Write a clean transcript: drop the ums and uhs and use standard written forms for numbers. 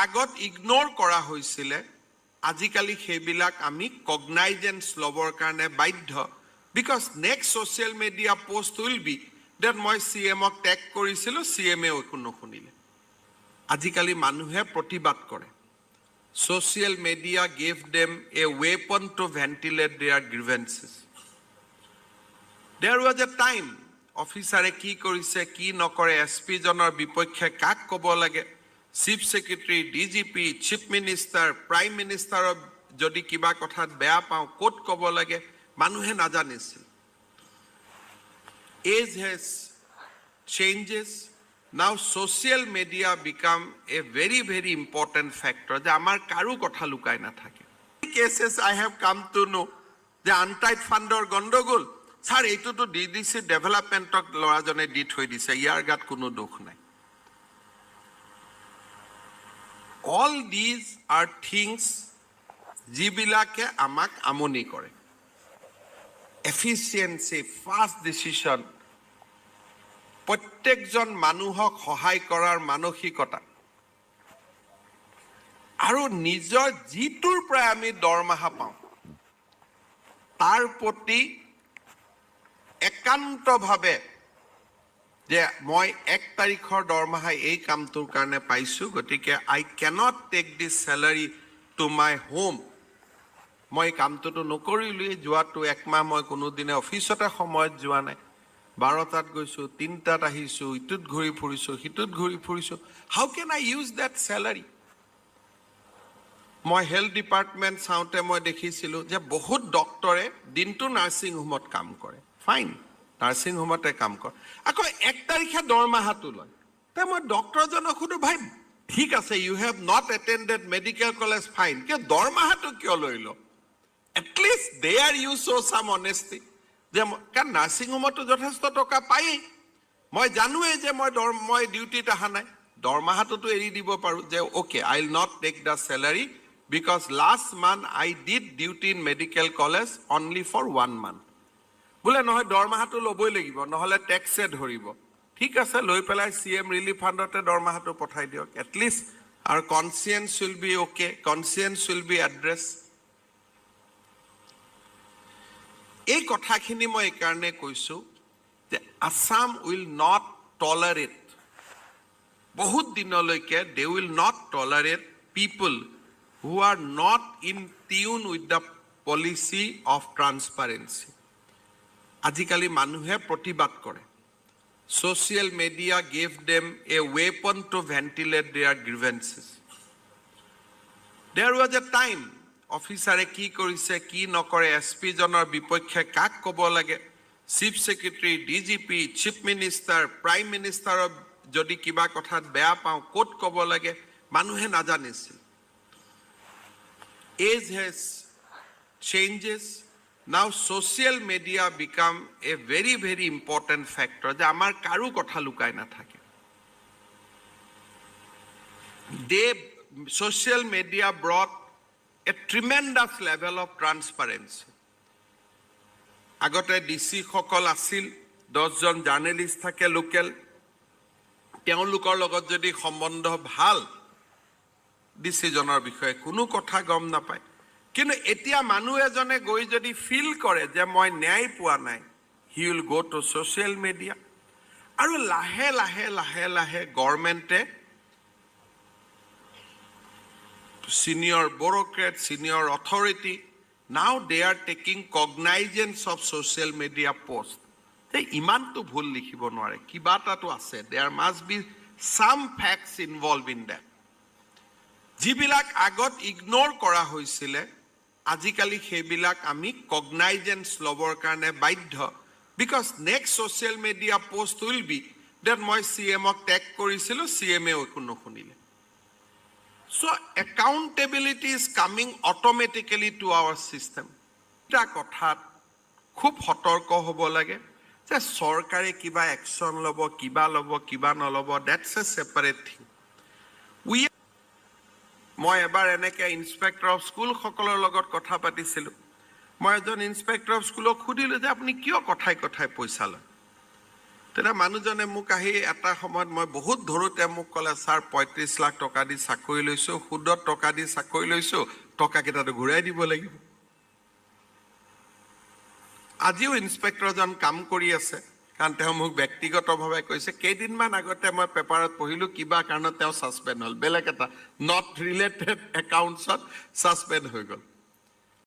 আগত ইগনোৰ কৰা হৈছিলে আজিকালি সেইবিলাক আমি কগনাইজেন্স ল'বৰ কাৰণে বাধ্য because next social media post will be that মই CMক টেগ কৰিছিলোঁ CMও একো নুশুনিলে আজিকালি মানুহে প্ৰতিবাদ কৰে social media gave them a weapon to ventilate their grievances there was a time অফিচাৰে কি কৰিছে কি নকৰে SP জনৰ বিপক্ষে কাক ক'ব লাগে chief secretary DGP chief minister prime মিনিষ্টাৰৰ যদি কিবা কথাত বেয়া পাওঁ ক'ত ক'ব লাগে মানুহে নাজানিছিল age has changes now social media become a very important factor যে আমাৰ কাৰো কথা লুকাই নাথাকে cases I have come to know যে আনটাইড ফাণ্ডৰ গণ্ডগোল স্যাৰ এইটোতো DDC ডেভেলপমেণ্টক ল'ৰাজনে দি থৈ দিছে ইয়াৰ গাত কোনো দুখ নাই all these are things যিবিলাকে আমাক আমনি কৰে efficiency fast decision প্ৰত্যেকজন মানুহক সহায় কৰাৰ মানসিকতা আৰু নিজৰ জিতুৰ পৰা আমি দৰমহা পাওঁ তাৰ প্ৰতি একান্তভাৱে যে মই 1 তাৰিখৰ দৰমহা এই কামটোৰ কাৰণে পাইছোঁ গতিকে I cannot take this salary to my home মই কামটোতো নকৰিলোঁ যোৱাটো একমাহ মই কোনোদিনে অফিচতে সময়ত যোৱা নাই 12টাত গৈছোঁ 3টাত আহিছোঁ ইটোত ঘূৰি ফুৰিছোঁ সিটোত ঘূৰি ফুৰিছোঁ how can I use that salary মই হেলথ ডিপাৰ্টমেণ্ট চাওঁতে মই দেখিছিলোঁ যে বহুত ডক্টৰে দিনটো নাৰ্ছিং হোমত কাম কৰে ফাইন নাৰ্ছিং হোমতে কাম কৰে আকৌ 1 তাৰিখে দৰমহাটো লয় তে মই ডক্টৰজনক সুধো ভাই ঠিক আছে you have not attended medical college fine কিয় দৰমহাটো কিয় লৈ ল at least there you show some honesty যে কাৰণ নাৰ্ছিং হোমতো যথেষ্ট টকা পায় মই জানোৱেই যে মই ডিউটিত অহা নাই দৰমহাটোতো এৰি দিব পাৰোঁ যে okay I will not take the salary because last month I did duty in medical college only for 1 month বোলে নহয় দৰমহাটো ল'বই লাগিব নহলে টেক্সে ধৰিব ঠিক আছে লৈ পেলাই CM ৰিলিফ ফাণ্ডতে দৰমহাটো পঠাই দিয়ক at least our conscience will be okay conscience will be addressed এই কথাখিনি মই এই কাৰণে কৈছোঁ যে Assam will not tolerate বহুত দিনলৈকে they will not tolerate people who are not in tune with the policy of transparency আজিকালি মানুহে প্ৰতিবাদ কৰে social media gave them a weapon to ventilate their grievances there was a time অফিচাৰে কি কৰিছে কি নকৰে SP জনৰ বিপক্ষে কাক ক'ব লাগে chief secretary DGP chief minister prime মিনিষ্টাৰৰ যদি কিবা কথাত বেয়া পাওঁ ক'ত ক'ব লাগে মানুহে নাজানিছিল age has changes now social media become a very important factor যে আমাৰ কাৰো কথা লুকাই নাথাকে social media brought a tremendous level of transparency আগতে DC সকল আছিল 10 জন জাৰ্নেলিষ্ট থাকে লোকেল তেওঁলোকৰ লগত যদি সম্বন্ধ ভাল DC জনৰ বিষয়ে কোনো কথা গম নাপায় কিন্তু এতিয়া মানুহ এজনে গৈ যদি ফিল কৰে যে মই ন্যায় পোৱা নাই he will go to social media আৰু লাহে লাহে গভৰ্ণমেণ্টে senior bureaucrat senior authority now they are taking cognizance of social media post they imantu bhul likhibo নোৱাৰে কিবা এটাটো আছে there must be some facts involved in that যিবিলাক আগত ignore কৰা হৈছিলে আজিকালি সেইবিলাক আমি কগনাইজেন্স ল'বৰ কাৰণে বাধ্য because next social media post will be that মই CMক টেগ কৰিছিলোঁ CMও একো নুশুনিলে so accountability is coming automatically to our system এটা কথাত খুব সতৰ্ক হ'ব লাগে যে চৰকাৰে কিবা একশন ল'ব কিবা নল'ব that's a separate thing মই এবাৰ এনেকৈ ইনস্পেক্টৰ অফ স্কুল সকলৰ লগত কথা পাতিছিলোঁ মই এজন ইনস্পেক্টৰ অফ স্কুলক সুধিলোঁ যে আপুনি কিয় কথাই পইচা লয় তেতিয়া মানুহজনে মোক আহি এটা সময়ত মই বহুত ধৰোঁতে মোক ক'লে, ছাৰ 35 লাখ টকা দি চাকৰি লৈছোঁ, সুদত টকা দি চাকৰি লৈছোঁ, টকাকেইটাটো ঘূৰাই দিব লাগিব। আজিও ইন্সপেক্টৰজন কাম কৰি আছে, কাৰণ তেওঁ মোক ব্যক্তিগতভাৱে কৈছে, কেইদিনমান আগতে মই পেপাৰত পঢ়িলোঁ কিবা কাৰণত তেওঁ ছাছপেণ্ড হ'ল, বেলেগ এটা নট ৰিলেটেড একাউণ্টছত ছাছপেণ্ড হৈ গ'ল।